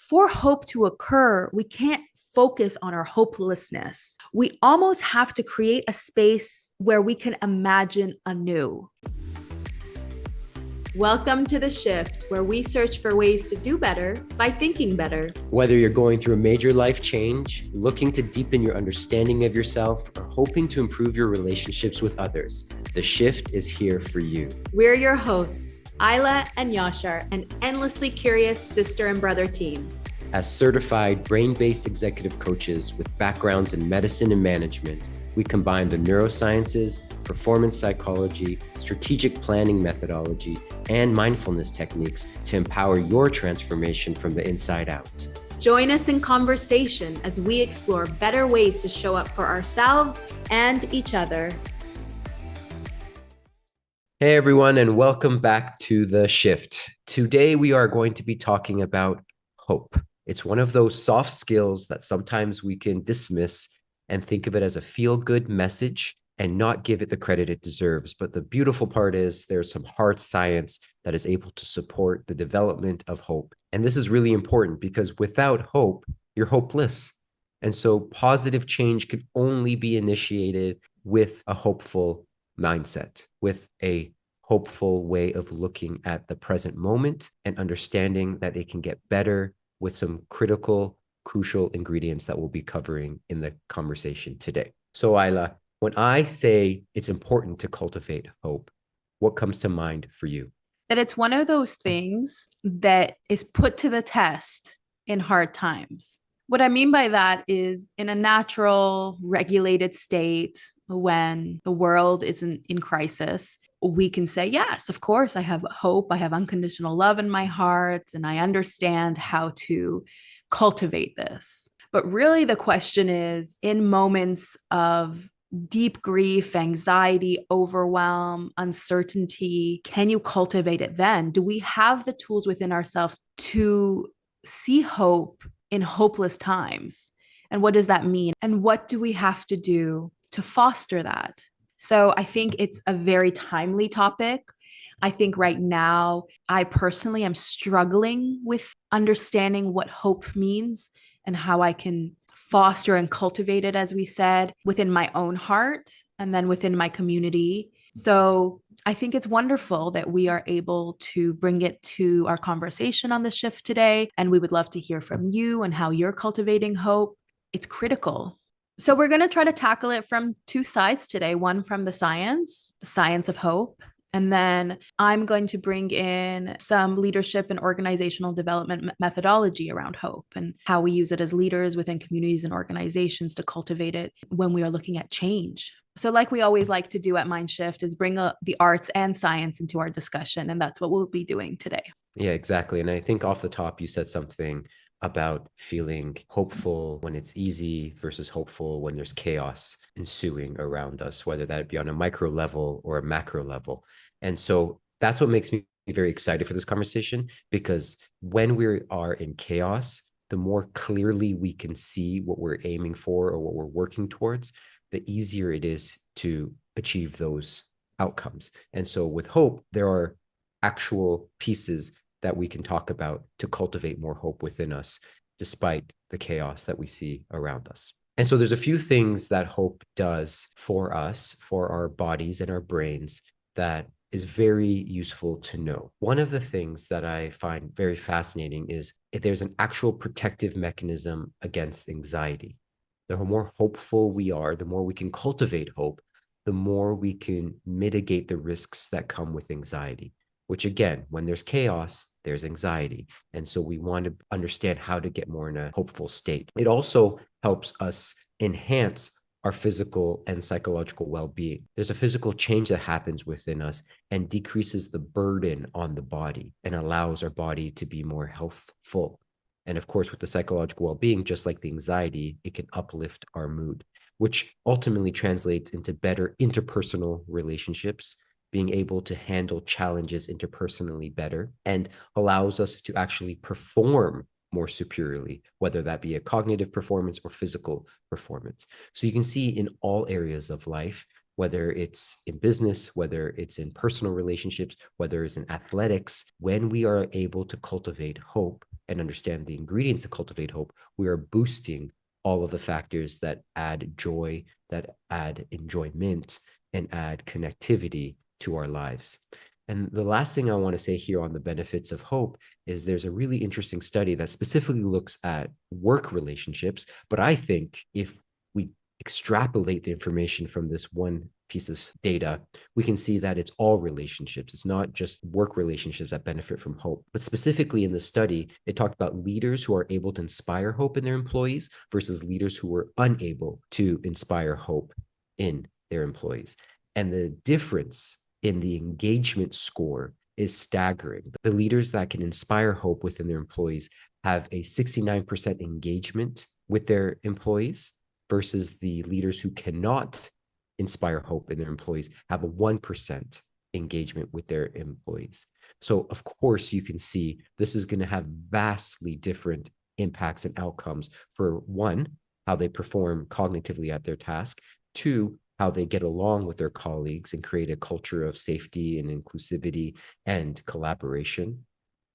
for hope to occur, we can't focus on our hopelessness. We almost have to create a space where we can imagine anew. Welcome to The Shift, where we search for ways to do better by thinking better. Whether you're going through a major life change, looking to deepen your understanding of yourself, or hoping to improve your relationships with others, The Shift is here for you. We're your hosts, Isla and Yashar, an endlessly curious sister and brother team. As certified brain-based executive coaches with backgrounds in medicine and management, we combine the neurosciences, performance psychology, strategic planning methodology, and mindfulness techniques to empower your transformation from the inside out. Join us in conversation as we explore better ways to show up for ourselves and each other. Hey everyone, and welcome back to The Shift. Today we are going to be talking about hope. It's one of those soft skills that sometimes we can dismiss and think of it as a feel-good message and not give it the credit it deserves. But the beautiful part is there's some hard science that is able to support the development of hope. And this is really important because without hope, you're hopeless. And so positive change can only be initiated with a hopeful mindset, with a hopeful way of looking at the present moment and understanding that it can get better with some crucial ingredients that we'll be covering in the conversation today. So Isla, when I say it's important to cultivate hope, what comes to mind for you? That it's one of those things that is put to the test in hard times. What I mean by that is in a natural, regulated state, when the world isn't in crisis, we can say, yes, of course, I have hope. I have unconditional love in my heart, and I understand how to cultivate this. But really the question is, in moments of deep grief, anxiety, overwhelm, uncertainty, can you cultivate it then? Do we have the tools within ourselves to see hope in hopeless times? And what does that mean? And what do we have to do to foster that? So I think it's a very timely topic. I think right now, I personally am struggling with understanding what hope means and how I can foster and cultivate it, as we said, within my own heart and then within my community. So I think it's wonderful that we are able to bring it to our conversation on The Shift today. And we would love to hear from you and how you're cultivating hope. It's critical. So we're going to try to tackle it from two sides today, one from the science of hope. And then I'm going to bring in some leadership and organizational development methodology around hope and how we use it as leaders within communities and organizations to cultivate it when we are looking at change. So like we always like to do at MindShift is bring the arts and science into our discussion. And that's what we'll be doing today. Yeah, exactly. And I think off the top, you said something about feeling hopeful when it's easy versus hopeful when there's chaos ensuing around us, whether that be on a micro level or a macro level. And so that's what makes me very excited for this conversation, because when we are in chaos, the more clearly we can see what we're aiming for or what we're working towards, the easier it is to achieve those outcomes. And so with hope, there are actual pieces that we can talk about to cultivate more hope within us, despite the chaos that we see around us. And so there's a few things that hope does for us, for our bodies and our brains, that is very useful to know. One of the things that I find very fascinating is if there's an actual protective mechanism against anxiety. The more hopeful we are, the more we can cultivate hope, the more we can mitigate the risks that come with anxiety, which again, when there's chaos, there's anxiety. And so we want to understand how to get more in a hopeful state. It also helps us enhance our physical and psychological well-being. There's a physical change that happens within us and decreases the burden on the body and allows our body to be more healthful. And of course, with the psychological well-being, just like the anxiety, it can uplift our mood, which ultimately translates into better interpersonal relationships, being able to handle challenges interpersonally better, and allows us to actually perform more superiorly, whether that be a cognitive performance or physical performance. So you can see in all areas of life, whether it's in business, whether it's in personal relationships, whether it's in athletics, when we are able to cultivate hope, and understand the ingredients to cultivate hope, we are boosting all of the factors that add joy, that add enjoyment, and add connectivity to our lives. And the last thing I want to say here on the benefits of hope is there's a really interesting study that specifically looks at work relationships. But I think if we extrapolate the information from this one piece of data, we can see that it's all relationships. It's not just work relationships that benefit from hope. But specifically in the study, it talked about leaders who are able to inspire hope in their employees versus leaders who were unable to inspire hope in their employees. And the difference in the engagement score is staggering. The leaders that can inspire hope within their employees have a 69% engagement with their employees versus the leaders who cannot inspire hope in their employees have a 1% engagement with their employees. So of course you can see this is going to have vastly different impacts and outcomes for one, how they perform cognitively at their task, two, how they get along with their colleagues and create a culture of safety and inclusivity and collaboration.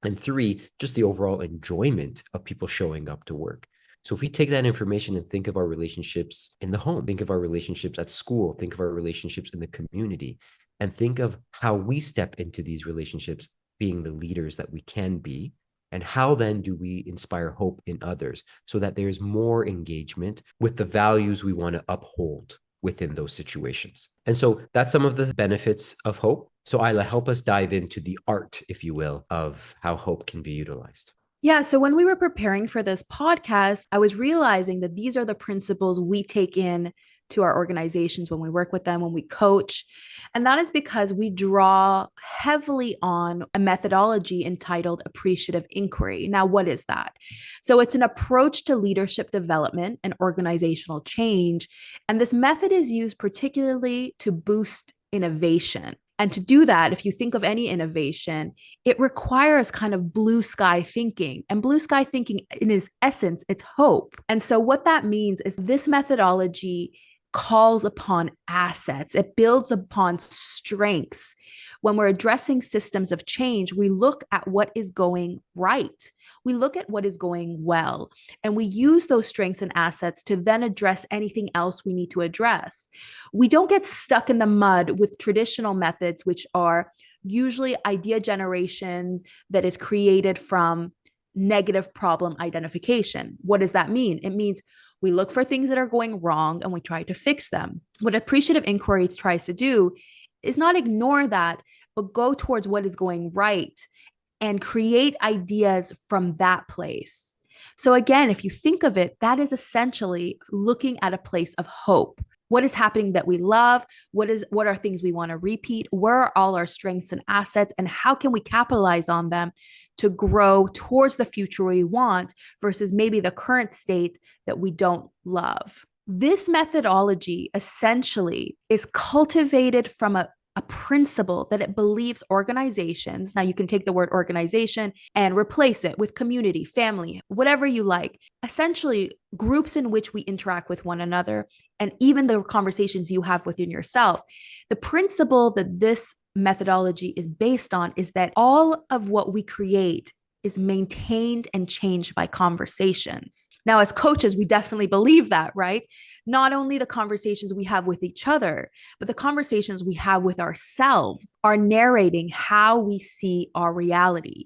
And three, just the overall enjoyment of people showing up to work. So if we take that information and think of our relationships in the home, think of our relationships at school, think of our relationships in the community, and think of how we step into these relationships being the leaders that we can be, and how then do we inspire hope in others so that there's more engagement with the values we want to uphold within those situations. And so that's some of the benefits of hope. So Isla, help us dive into the art, if you will, of how hope can be utilized. Yeah. So when we were preparing for this podcast, I was realizing that these are the principles we take in to our organizations when we work with them, when we coach. And that is because we draw heavily on a methodology entitled appreciative inquiry. Now, what is that? So it's an approach to leadership development and organizational change. And this method is used particularly to boost innovation. And to do that, if you think of any innovation, it requires kind of blue sky thinking. And blue sky thinking, in its essence, it's hope. And so what that means is this methodology calls upon assets. It builds upon strengths. When we're addressing systems of change, we look at what is going right. We look at what is going well, and we use those strengths and assets to then address anything else we need to address. We don't get stuck in the mud with traditional methods, which are usually idea generation that is created from negative problem identification. What does that mean? It means we look for things that are going wrong and we try to fix them. What appreciative inquiry tries to do is not ignore that, but go towards what is going right and create ideas from that place. So again, if you think of it, that is essentially looking at a place of hope. What is happening that we love? What are things we want to repeat? Where are all our strengths and assets? And how can we capitalize on them to grow towards the future we want versus maybe the current state that we don't love? This methodology essentially is cultivated from a principle that it believes organizations, now you can take the word organization and replace it with community, family, whatever you like, essentially groups in which we interact with one another, and even the conversations you have within yourself. The principle that this methodology is based on is that all of what we create is maintained and changed by conversations. Now, as coaches, we definitely believe that, right? Not only the conversations we have with each other, but the conversations we have with ourselves are narrating how we see our reality.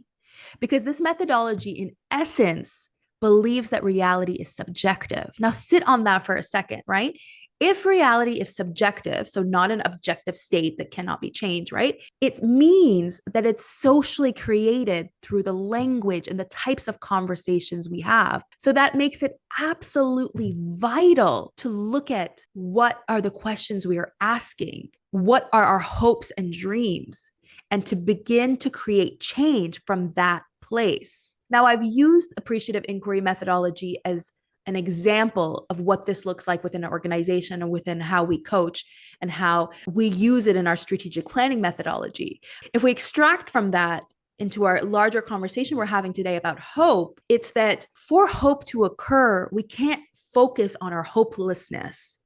Because this methodology, in essence, believes that reality is subjective. Now, sit on that for a second, right? If reality is subjective, so not an objective state that cannot be changed, right? It means that it's socially created through the language and the types of conversations we have. So that makes it absolutely vital to look at what are the questions we are asking, what are our hopes and dreams, and to begin to create change from that place. Now, I've used appreciative inquiry methodology as an example of what this looks like within an organization and within how we coach and how we use it in our strategic planning methodology. If we extract from that into our larger conversation we're having today about hope, it's that for hope to occur, we can't focus on our hopelessness.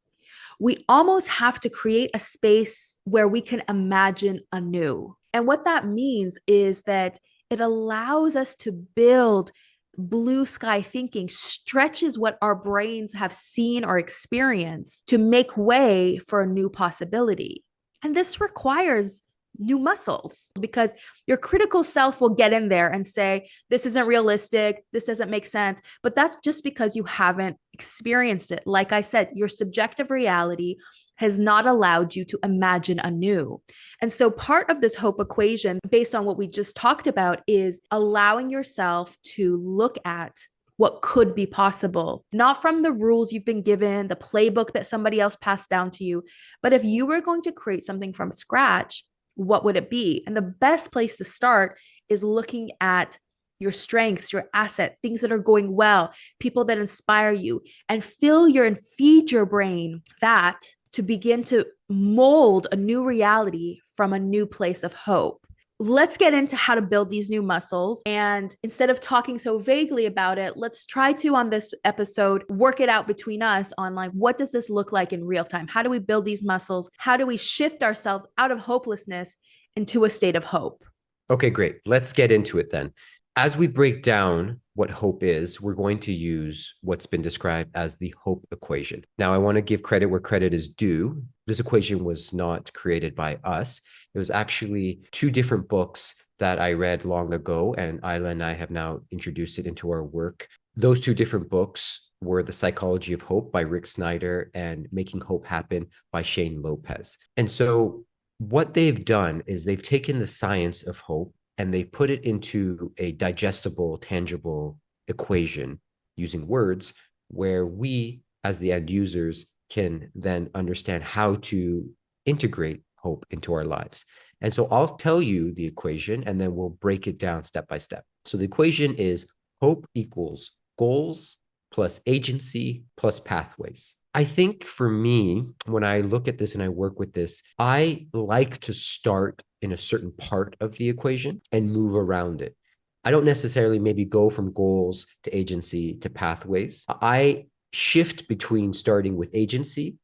We almost have to create a space where we can imagine anew. And what that means is that it allows us to build blue sky thinking stretches what our brains have seen or experienced to make way for a new possibility. And this requires new muscles because your critical self will get in there and say, this isn't realistic, this doesn't make sense. But that's just because you haven't experienced it. Like I said, your subjective reality has not allowed you to imagine anew. And so part of this hope equation, based on what we just talked about, is allowing yourself to look at what could be possible, not from the rules you've been given, the playbook that somebody else passed down to you, but if you were going to create something from scratch, what would it be? And the best place to start is looking at your strengths, your asset, things that are going well, people that inspire you, and fill your and feed your brain that to begin to mold a new reality from a new place of hope. Let's get into how to build these new muscles. And instead of talking so vaguely about it, let's try to, on this episode, work it out between us on like, what does this look like in real time? How do we build these muscles? How do we shift ourselves out of hopelessness into a state of hope? Okay, great. Let's get into it then. As we break down what hope is, we're going to use what's been described as the hope equation. Now, I want to give credit where credit is due. This equation was not created by us. It was actually two different books that I read long ago, and Isla and I have now introduced it into our work. Those two different books were The Psychology of Hope by Rick Snyder and Making Hope Happen by Shane Lopez. And so what they've done is they've taken the science of hope and they've put it into a digestible, tangible equation using words where we, as the end users, can then understand how to integrate hope into our lives. And so I'll tell you the equation and then we'll break it down step by step. So the equation is hope equals goals plus agency plus pathways. I think for me, when I look at this and I work with this, I like to start in a certain part of the equation and move around it. I don't necessarily maybe go from goals to agency to pathways. I shift between starting with agency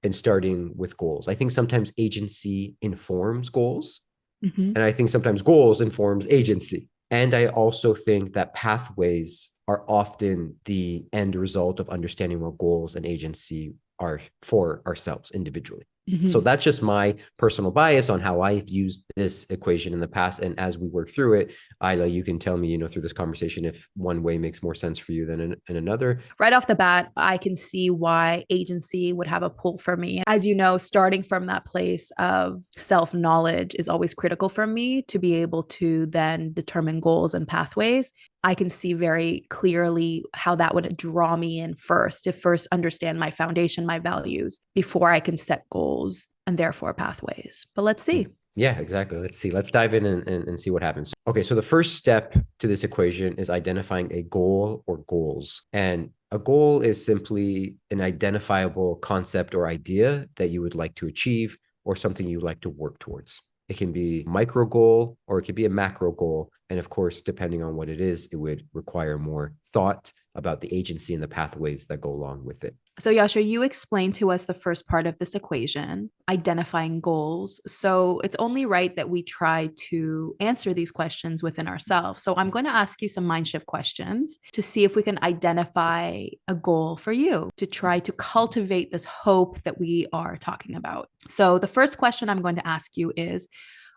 and starting with goals. I think sometimes agency informs goals, and I think sometimes goals informs agency. And I also think that pathways are often the end result of understanding what goals and agency are for ourselves individually. So that's just my personal bias on how I've used this equation in the past. And as we work through it, Isla, you can tell me, through this conversation, if one way makes more sense for you than in another. Right off the bat, I can see why agency would have a pull for me. As you know, starting from that place of self-knowledge is always critical for me to be able to then determine goals and pathways. I can see very clearly how that would draw me in first, to first understand my foundation, my values, before I can set goals and therefore pathways. But let's see. Yeah, exactly. Let's see. Let's dive in and see what happens. Okay, so the first step to this equation is identifying a goal or goals. And a goal is simply an identifiable concept or idea that you would like to achieve or something you like to work towards. It can be a micro goal or it could be a macro goal. And of course, depending on what it is, it would require more thought about the agency and the pathways that go along with it. So Yasha, you explained to us the first part of this equation, identifying goals. So it's only right that we try to answer these questions within ourselves. So I'm going to ask you some mind shift questions to see if we can identify a goal for you to try to cultivate this hope that we are talking about. So the first question I'm going to ask you is,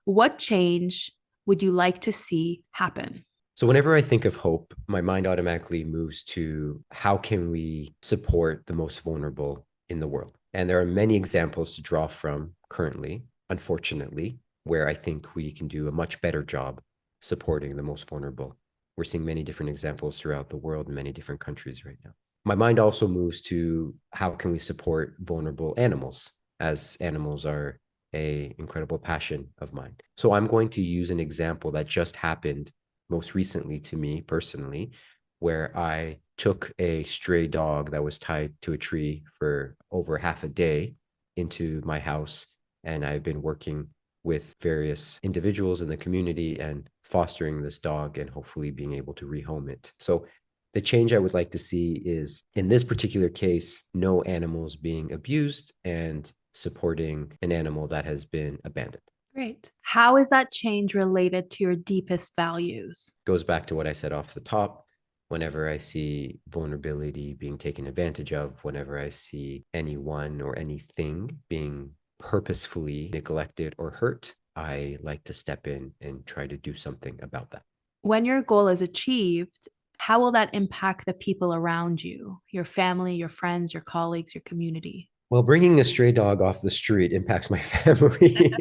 what change would you like to see happen? So whenever I think of hope, my mind automatically moves to how can we support the most vulnerable in the world? And there are many examples to draw from currently, unfortunately, where I think we can do a much better job supporting the most vulnerable. We're seeing many different examples throughout the world in many different countries right now. My mind also moves to how can we support vulnerable animals, as animals are an incredible passion of mine. So I'm going to use an example that just happened most recently to me personally, where I took a stray dog that was tied to a tree for over half a day into my house. And I've been working with various individuals in the community and fostering this dog and hopefully being able to rehome it. So the change I would like to see is, in this particular case, no animals being abused and supporting an animal that has been abandoned. Great. How is that change related to your deepest values? Goes back to what I said off the top. whenever I see vulnerability being taken advantage of, whenever I see anyone or anything being purposefully neglected or hurt, I like to step in and try to do something about that. When your goal is achieved, how will that impact the people around you, your family, your friends, your colleagues, your community? Well, bringing a stray dog off the street impacts my family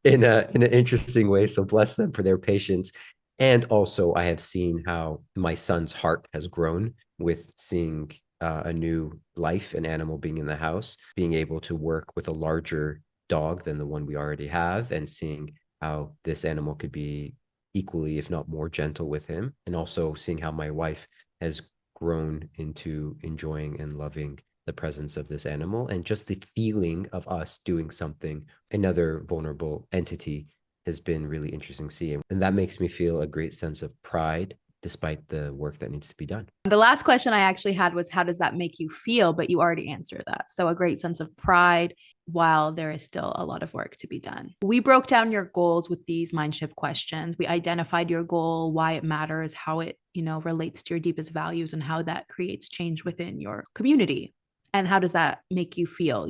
in an interesting way. So bless them for their patience. And also, I have seen how my son's heart has grown with seeing a new life, an animal being in the house, being able to work with a larger dog than the one we already have, and seeing how this animal could be equally, if not more, gentle with him. And also seeing how my wife has grown into enjoying and loving the presence of this animal, and just the feeling of us doing something, another vulnerable entity, has been really interesting to see. And that makes me feel a great sense of pride despite the work that needs to be done. The last question I actually had was, how does that make you feel? But you already answered that. So a great sense of pride while there is still a lot of work to be done. We broke down your goals with these mind shift questions. We identified your goal, why it matters, how it, relates to your deepest values, and how that creates change within your community. And how does that make you feel?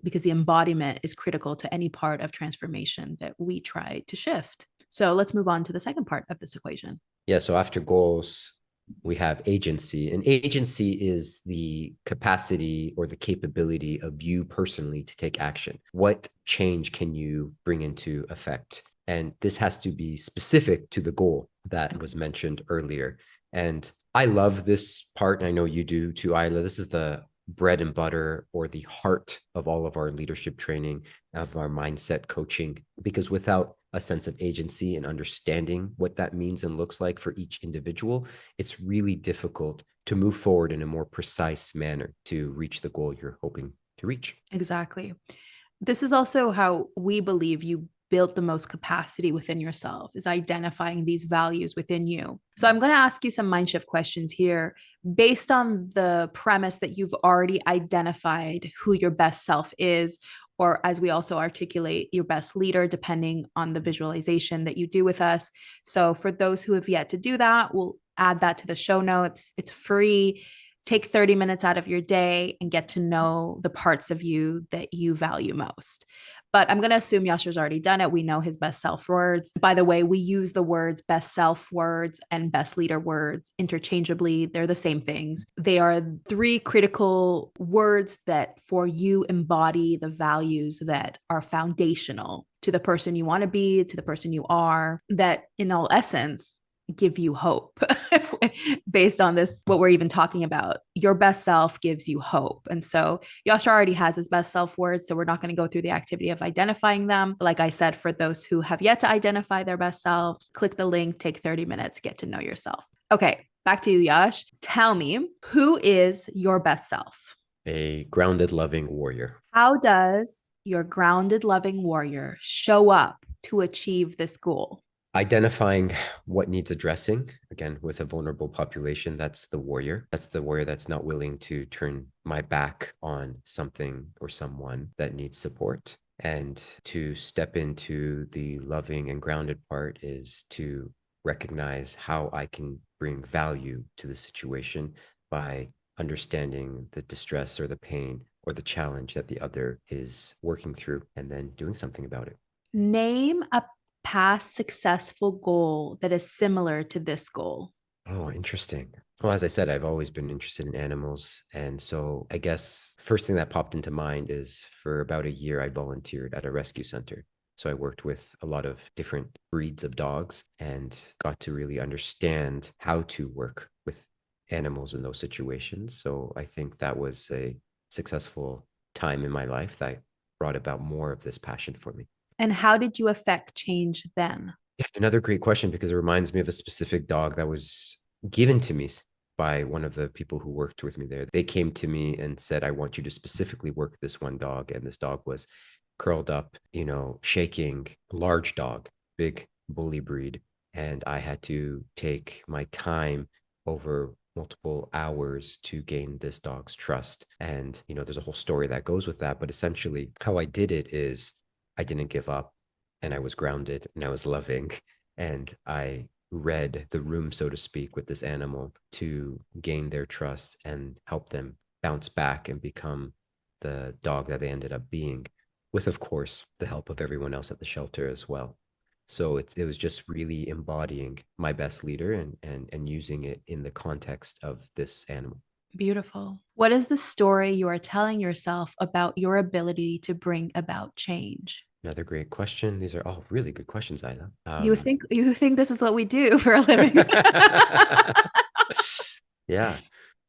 Because the embodiment is critical to any part of transformation that we try to shift. So let's move on to the second part of this equation. Yeah. So after goals, we have agency. And agency is the capacity or the capability of you personally to take action. What change can you bring into effect? And this has to be specific to the goal that was mentioned earlier. And I love this part, and I know you do too, Isla. This is the bread and butter, or the heart of all of our leadership training, of our mindset coaching, because without a sense of agency and understanding what that means and looks like for each individual, it's really difficult to move forward in a more precise manner to reach the goal you're hoping to reach. Exactly. This is also how we believe you built the most capacity within yourself, is identifying these values within you. So I'm going to ask you some mind shift questions here based on the premise that you've already identified who your best self is, or as we also articulate, your best leader, depending on the visualization that you do with us. So for those who have yet to do that, we'll add that to the show notes. It's free. Take 30 minutes out of your day and get to know the parts of you that you value most. But I'm going to assume Yashar's already done it. We know his best self words. By the way, we use the words best self words and best leader words interchangeably. They're the same things. They are three critical words that for you embody the values that are foundational to the person you want to be, to the person you are, that in all essence give you hope. Based on this, what we're even talking about, your best self gives you hope. And so Yashar already has his best self words, so we're not going to go through the activity of identifying them. Like I said, for those who have yet to identify their best selves, click the link, take 30 minutes, get to know yourself. Okay, back to you, Yash. Tell me, who is your best self? A grounded, loving warrior. How does your grounded, loving warrior show up to achieve this goal? Identifying what needs addressing, again, with a vulnerable population. That's the warrior. That's the warrior that's not willing to turn my back on something or someone that needs support. And to step into the loving and grounded part is to recognize how I can bring value to the situation by understanding the distress or the pain or the challenge that the other is working through, and then doing something about it. Name a past successful goal that is similar to this goal. Oh, interesting. Well, as I said, I've always been interested in animals. And so I guess first thing that popped into mind is, for about a year, I volunteered at a rescue center. So I worked with a lot of different breeds of dogs and got to really understand how to work with animals in those situations. So I think that was a successful time in my life that brought about more of this passion for me. And how did you affect change then? Yeah, another great question, because it reminds me of a specific dog that was given to me by one of the people who worked with me there. They came to me and said, I want you to specifically work this one dog. And this dog was curled up, shaking, large dog, big bully breed. And I had to take my time over multiple hours to gain this dog's trust. And, there's a whole story that goes with that. But essentially, how I did it is I didn't give up, and I was grounded, and I was loving, and I read the room, so to speak, with this animal to gain their trust and help them bounce back and become the dog that they ended up being, with, of course, the help of everyone else at the shelter as well. So it was just really embodying my best leader and using it in the context of this animal. Beautiful. What is the story you are telling yourself about your ability to bring about change? Another great question. These are all really good questions, Isla. You think this is what we do for a living? Yeah.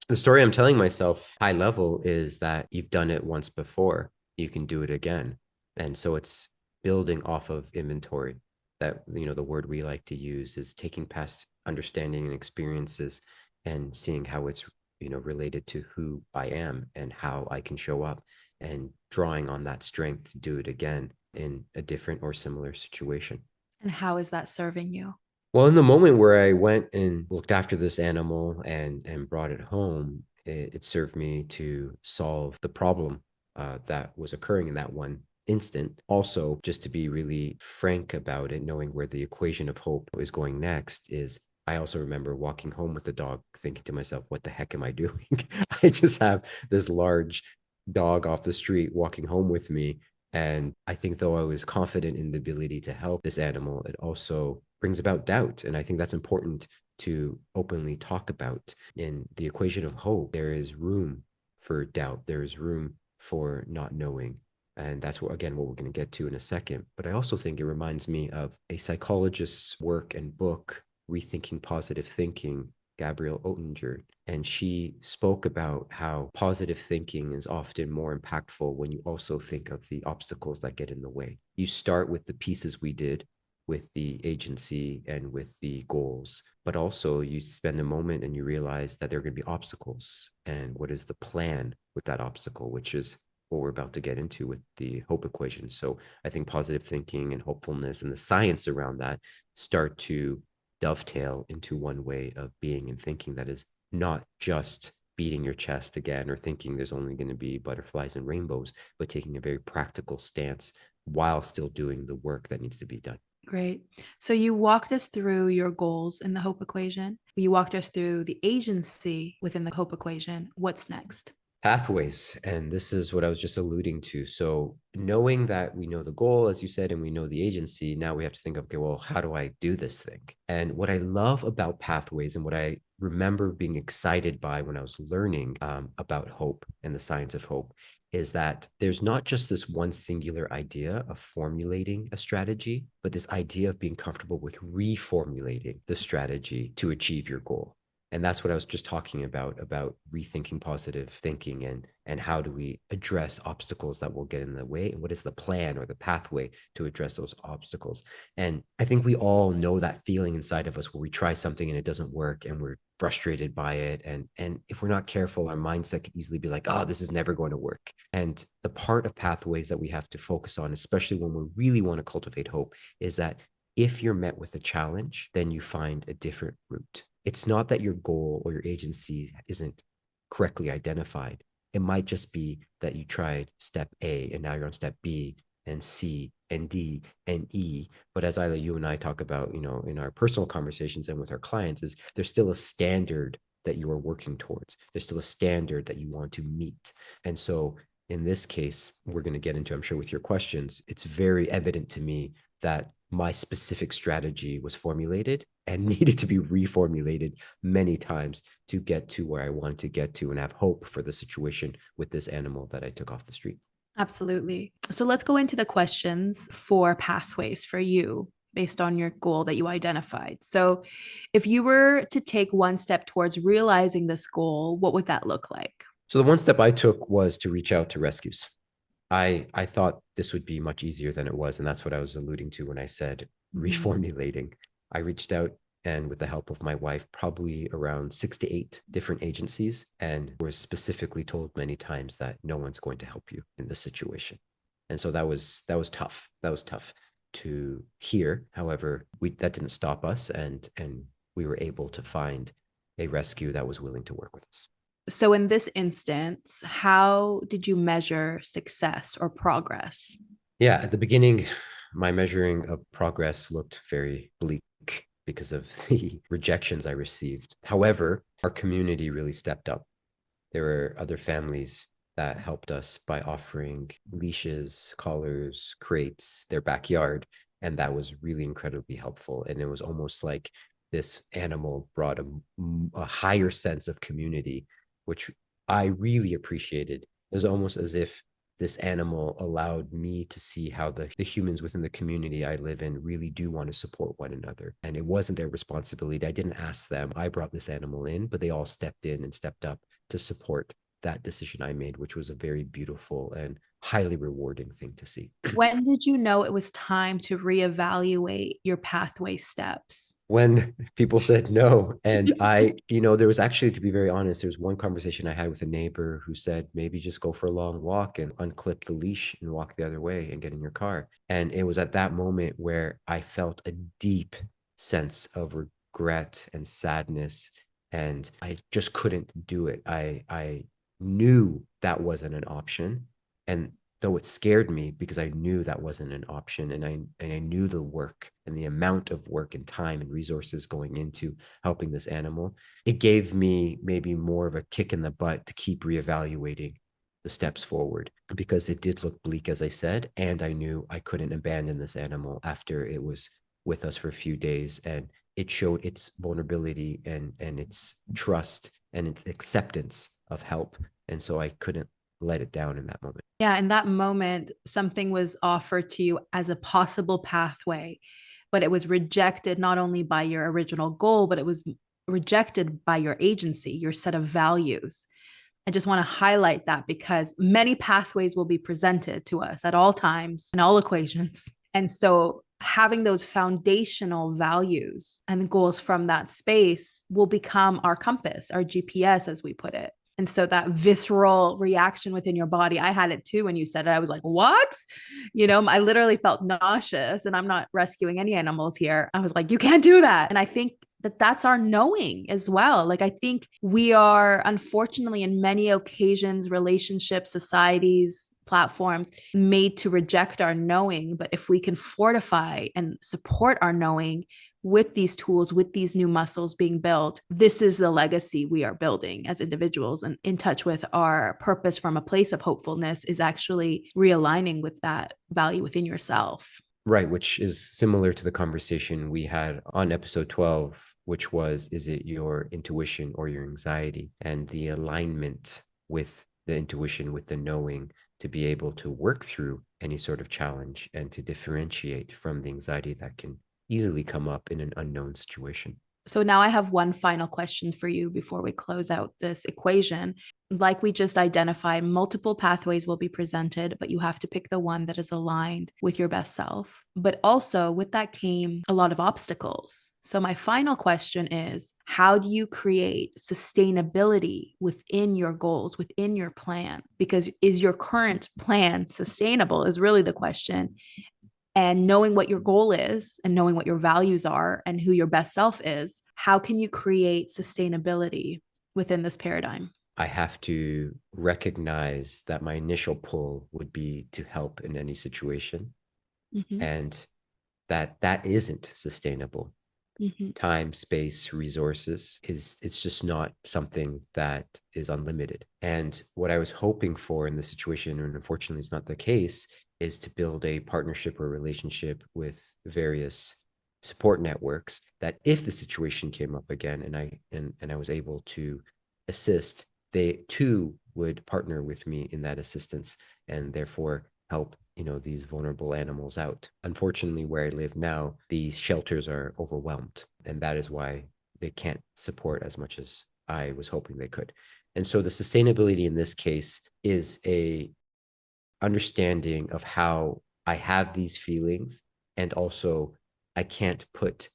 The story I'm telling myself high level is that you've done it once before, you can do it again. And so it's building off of inventory. That, the word we like to use is taking past understanding and experiences and seeing how it's, related to who I am and how I can show up, and drawing on that strength to do it again in a different or similar situation. And how is that serving you? Well, in the moment where I went and looked after this animal and brought it home, it served me to solve the problem that was occurring in that one instant. Also, just to be really frank about it, knowing where the equation of hope is going next, is I also remember walking home with the dog, thinking to myself, what the heck am I doing? I just have this large dog off the street walking home with me. And I think, though I was confident in the ability to help this animal, it also brings about doubt. And I think that's important to openly talk about. In the equation of hope, there is room for doubt, there is room for not knowing. And that's what, again, what we're going to get to in a second. But I also think it reminds me of a psychologist's work and book, Rethinking Positive Thinking, Gabrielle Oettinger. And she spoke about how positive thinking is often more impactful when you also think of the obstacles that get in the way. You start with the pieces we did, with the agency and with the goals, but also you spend a moment and you realize that there are going to be obstacles. And what is the plan with that obstacle, which is what we're about to get into with the hope equation. So I think positive thinking and hopefulness and the science around that start to dovetail into one way of being and thinking that is not just beating your chest again or thinking there's only going to be butterflies and rainbows, but taking a very practical stance while still doing the work that needs to be done. Great. So you walked us through your goals in the hope equation. You walked us through the agency within the hope equation. What's next? Pathways. And this is what I was just alluding to. So knowing that we know the goal, as you said, and we know the agency, now we have to think, okay, well, how do I do this thing? And what I love about pathways, and what I remember being excited by when I was learning about hope and the science of hope, is that there's not just this one singular idea of formulating a strategy, but this idea of being comfortable with reformulating the strategy to achieve your goal. And that's what I was just talking about rethinking positive thinking, and how do we address obstacles that will get in the way, and what is the plan or the pathway to address those obstacles. And I think we all know that feeling inside of us where we try something and it doesn't work and we're frustrated by it. And if we're not careful, our mindset could easily be like, oh, this is never going to work. And the part of pathways that we have to focus on, especially when we really want to cultivate hope, is that if you're met with a challenge, then you find a different route. It's not that your goal or your agency isn't correctly identified. It might just be that you tried step A and now you're on step B and C and D and E. But as Isla, you and I talk about, in our personal conversations and with our clients, is there's still a standard that you are working towards. There's still a standard that you want to meet. And so in this case, we're going to get into, I'm sure, with your questions, it's very evident to me that my specific strategy was formulated and needed to be reformulated many times to get to where I wanted to get to and have hope for the situation with this animal that I took off the street. Absolutely. So let's go into the questions for pathways for you based on your goal that you identified. So if you were to take one step towards realizing this goal, what would that look like? So the one step I took was to reach out to rescues. I thought this would be much easier than it was. And that's what I was alluding to when I said reformulating. I reached out, and with the help of my wife, probably around 6 to 8 different agencies, and was specifically told many times that no one's going to help you in this situation. And so that was tough. That was tough to hear. However, that didn't stop us, and we were able to find a rescue that was willing to work with us. So in this instance, how did you measure success or progress? Yeah, at the beginning, my measuring of progress looked very bleak, because of the rejections I received. However, our community really stepped up. There were other families that helped us by offering leashes, collars, crates, their backyard. And that was really incredibly helpful. And it was almost like this animal brought a higher sense of community, which I really appreciated. It was almost as if this animal allowed me to see how the humans within the community I live in really do want to support one another. And it wasn't their responsibility. I didn't ask them. I brought this animal in, but they all stepped in and stepped up to support that decision I made, which was a very beautiful and highly rewarding thing to see. When did you know it was time to reevaluate your pathway steps? When people said no. And there was actually, to be very honest, there was one conversation I had with a neighbor who said, maybe just go for a long walk and unclip the leash and walk the other way and get in your car. And it was at that moment where I felt a deep sense of regret and sadness. And I just couldn't do it. I knew that wasn't an option. And though it scared me because I knew that wasn't an option, and I knew the work and the amount of work and time and resources going into helping this animal, it gave me maybe more of a kick in the butt to keep reevaluating the steps forward, because it did look bleak, as I said, and I knew I couldn't abandon this animal after it was with us for a few days, and it showed its vulnerability and its trust and its acceptance of help. And so I couldn't let it down in that moment. Yeah, in that moment, something was offered to you as a possible pathway, but it was rejected not only by your original goal, but it was rejected by your agency, your set of values. I just want to highlight that because many pathways will be presented to us at all times in all equations. And so having those foundational values and goals from that space will become our compass, our GPS, as we put it. And so that visceral reaction within your body, I had it too when you said it. I was like, what? I literally felt nauseous, and I'm not rescuing any animals here. I was like, you can't do that. And I think that that's our knowing as well. Like, I think we are, unfortunately, in many occasions, relationships, societies, platforms, made to reject our knowing. But if we can fortify and support our knowing with these tools, with these new muscles being built, this is the legacy we are building as individuals, and in touch with our purpose from a place of hopefulness is actually realigning with that value within yourself. Right, which is similar to the conversation we had on episode 12, which was, is it your intuition or your anxiety? And the alignment with the intuition, with the knowing, to be able to work through any sort of challenge and to differentiate from the anxiety that can easily come up in an unknown situation. So now I have one final question for you before we close out this equation. Like we just identified, multiple pathways will be presented, but you have to pick the one that is aligned with your best self. But also with that came a lot of obstacles. So my final question is, how do you create sustainability within your goals, within your plan? Because is your current plan sustainable is really the question. And knowing what your goal is and knowing what your values are and who your best self is, how can you create sustainability within this paradigm? I have to recognize that my initial pull would be to help in any situation, and that isn't sustainable. Time, space, resources it's just not something that is unlimited. And what I was hoping for in this situation, and unfortunately is not the case, is to build a partnership or relationship with various support networks that if the situation came up again and I was able to assist, they too would partner with me in that assistance and therefore help these vulnerable animals out. Unfortunately, where I live now, these shelters are overwhelmed, and that is why they can't support as much as I was hoping they could. And so the sustainability in this case is a understanding of how I have these feelings, and also I can't put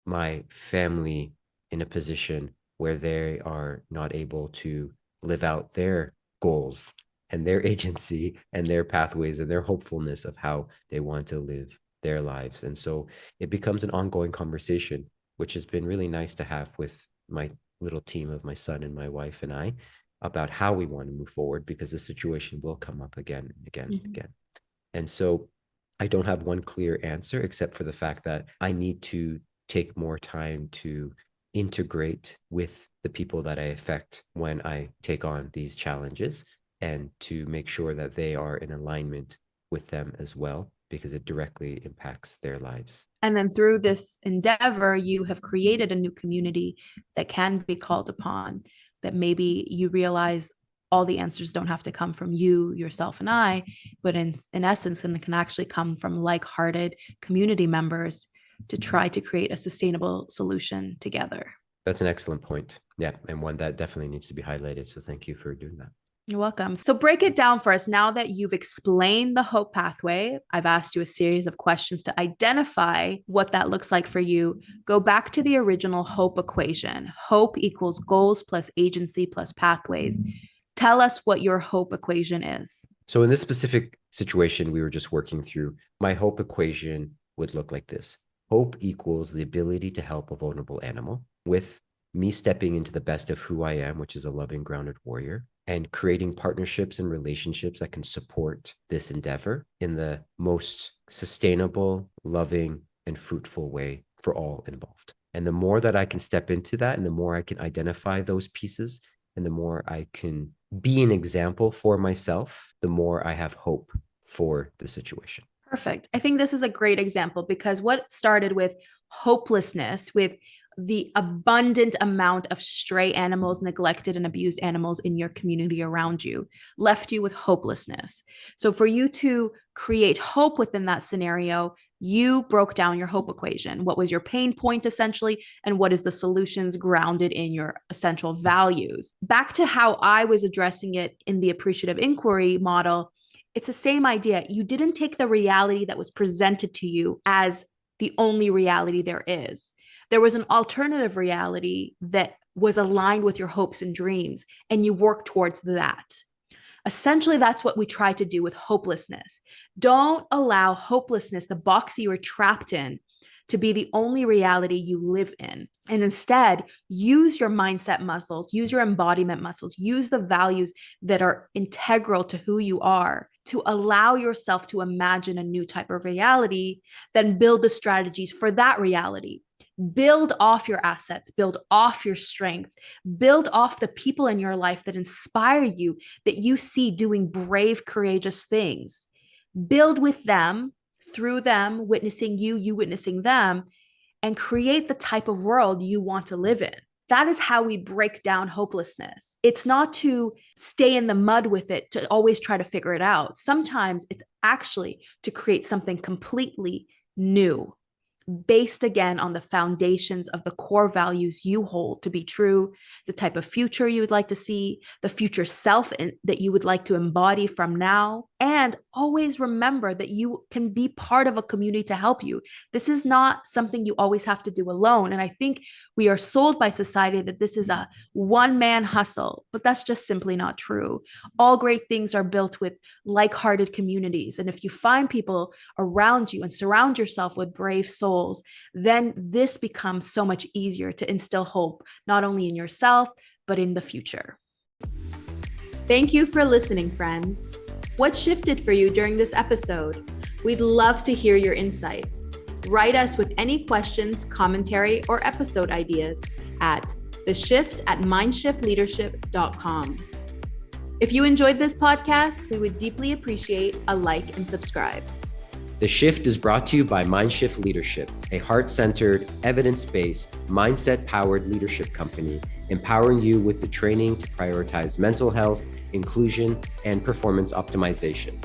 my family in a position where they are not able to live out their goals and their agency and their pathways and their hopefulness of how they want to live their lives. And so it becomes an ongoing conversation, which has been really nice to have with my little team of my son and my wife and I about how we want to move forward, because the situation will come up again and again and again. And so I don't have one clear answer, except for the fact that I need to take more time to integrate with the people that I affect when I take on these challenges, and to make sure that they are in alignment with them as well, because it directly impacts their lives. And then through this endeavor, you have created a new community that can be called upon, that maybe you realize all the answers don't have to come from you, yourself, and I, but in essence, and it can actually come from like-hearted community members to try to create a sustainable solution together. That's an excellent point. Yeah, and one that definitely needs to be highlighted. So thank you for doing that. You're welcome. So break it down for us. Now that you've explained the hope pathway, I've asked you a series of questions to identify what that looks like for you. Go back to the original hope equation. Hope equals goals plus agency plus pathways. Tell us what your hope equation is. So in this specific situation we were just working through, my hope equation would look like this. Hope equals the ability to help a vulnerable animal, with me stepping into the best of who I am, which is a loving, grounded warrior, and creating partnerships and relationships that can support this endeavor in the most sustainable, loving, and fruitful way for all involved. And the more that I can step into that, and the more I can identify those pieces, and the more I can be an example for myself, the more I have hope for the situation. Perfect. I think this is a great example, because what started with hopelessness, with the abundant amount of stray animals, neglected and abused animals in your community around you, left you with hopelessness. So for you to create hope within that scenario, you broke down your hope equation. What was your pain point essentially, and what is the solutions grounded in your essential values? Back to how I was addressing it in the appreciative inquiry model, it's the same idea. You didn't take the reality that was presented to you as the only reality there is. There was an alternative reality that was aligned with your hopes and dreams, and you work towards that. Essentially, that's what we try to do with hopelessness. Don't allow hopelessness, the box you were trapped in, to be the only reality you live in. And instead, use your mindset muscles, use your embodiment muscles, use the values that are integral to who you are to allow yourself to imagine a new type of reality, then build the strategies for that reality. Build off your assets, build off your strengths, build off the people in your life that inspire you, that you see doing brave, courageous things. Build with them, through them, witnessing you, you witnessing them, and create the type of world you want to live in. That is how we break down hopelessness. It's not to stay in the mud with it, to always try to figure it out. Sometimes it's actually to create something completely new, based again on the foundations of the core values you hold to be true, the type of future you would like to see, the future self that you would like to embody from now. And always remember that you can be part of a community to help you. This is not something you always have to do alone. And I think we are sold by society that this is a one-man hustle, but that's just simply not true. All great things are built with like-hearted communities. And if you find people around you and surround yourself with brave souls, then this becomes so much easier to instill hope, not only in yourself, but in the future. Thank you for listening, friends. What shifted for you during this episode? We'd love to hear your insights. Write us with any questions, commentary, or episode ideas at theshift@mindshiftleadership.com. If you enjoyed this podcast, we would deeply appreciate a like and subscribe. The Shift is brought to you by MindShift Leadership, a heart-centered, evidence-based, mindset-powered leadership company, empowering you with the training to prioritize mental health, inclusion, and performance optimization.